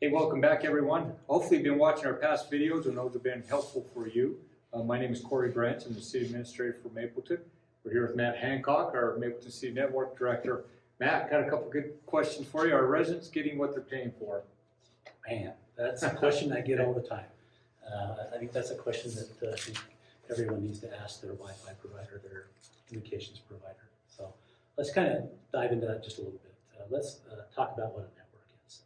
Hey, welcome back everyone. Hopefully you've been watching our past videos and those have been helpful for you. My name is Corey Brent. I'm the City Administrator for Mapleton. We're here with Matt Hancock, our Mapleton City Network Director. Matt, got a couple good questions for you. Are residents getting what they're paying for? Man, that's a question I get all the time. I think that's a question that I think everyone needs to ask their Wi-Fi provider, their communications provider. So let's kind of dive into that just a little bit. Let's talk about what a network is.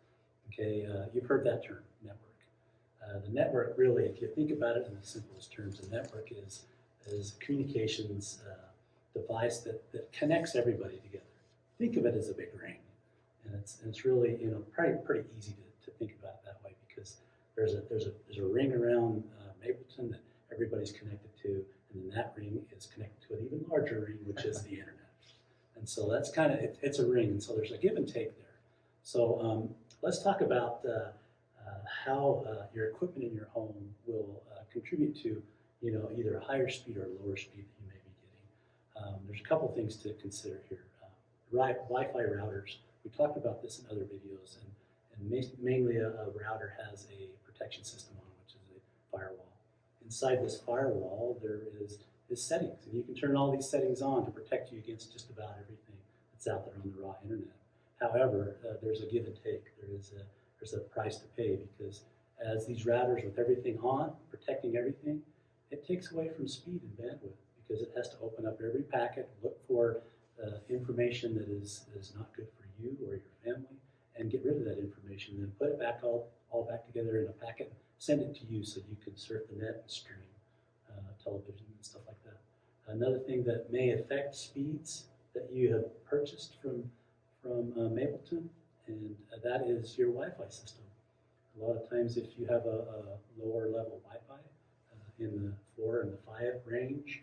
Okay, you've heard that term, network. The network really, if you think about it in the simplest terms, a network is a communications device that connects everybody together. Think of it as a big ring, and it's really probably pretty easy to think about it that way because there's a ring around Mapleton that everybody's connected to, and then that ring is connected to an even larger ring, which is the internet. And so that's kind of it's a ring, and so there's a give and take there. So let's talk about how your equipment in your home will contribute to either a higher speed or lower speed that you may be getting. There's a couple things to consider here. Wi-Fi routers. We talked about this in other videos, and mainly a router has a protection system on it, which is a firewall. Inside this firewall, there is settings, and you can turn all these settings on to protect you against just about everything that's out there on the raw internet. However, there's a give and take. There's a price to pay because as these routers with everything on, protecting everything, it takes away from speed and bandwidth because it has to open up every packet, look for information that is not good for you or your family, and get rid of that information, and then put it back all back together in a packet, send it to you so you can surf the net and stream television and stuff like that. Another thing that may affect speeds that you have purchased from Mapleton, and that is your Wi-Fi system. A lot of times if you have a lower level Wi-Fi in the 4 and the 5 range,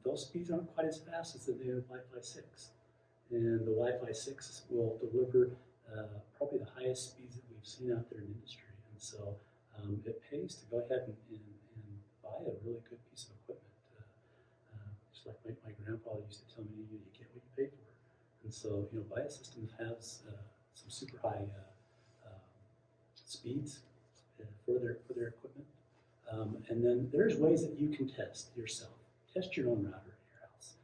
those speeds aren't quite as fast as the new Wi-Fi 6. And the Wi-Fi 6 will deliver probably the highest speeds that we've seen out there in industry. And so it pays to go ahead and buy a really good piece of equipment. Just like my grandfather used to tell me, you get what you pay for. And so, buy a system that has some super high speeds for their equipment. And then there's ways that you can test yourself. Test your own router at your house.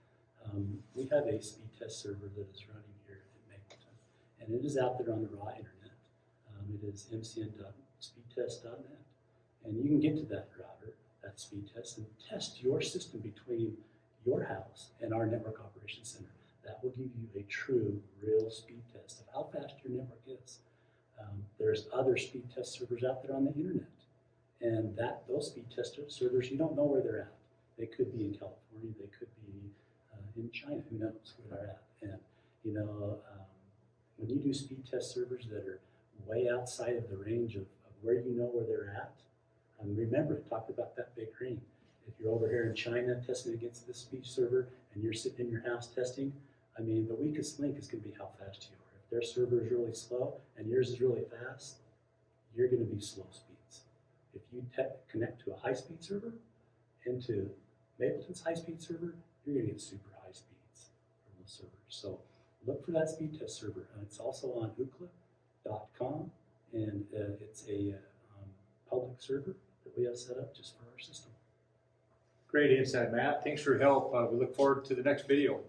We have a speed test server that is running here at Mapleton, and it is out there on the raw internet. It is mcn.speedtest.net, and you can get to that router, that speed test, and test your system between your house and our network operations center. That will give you a true, real speed test of how fast your network is. There's other speed test servers out there on the internet, and those speed test servers, you don't know where they're at. They could be in California, they could be in China, who knows where they're at. And when you do speed test servers that are way outside of the range of where you know where they're at, remember I talked about that big ring. If you're over here in China testing against this speed server and you're sitting in your house testing, the weakest link is going to be how fast you are. If their server is really slow and yours is really fast, you're going to be slow speeds. If you connect to a high-speed server, into Mapleton's high-speed server, you're going to get super high speeds from those servers. So look for that speed test server. It's also on ookla.com, and it's a public server that we have set up just for our system. Great insight, Matt. Thanks for your help. We look forward to the next video.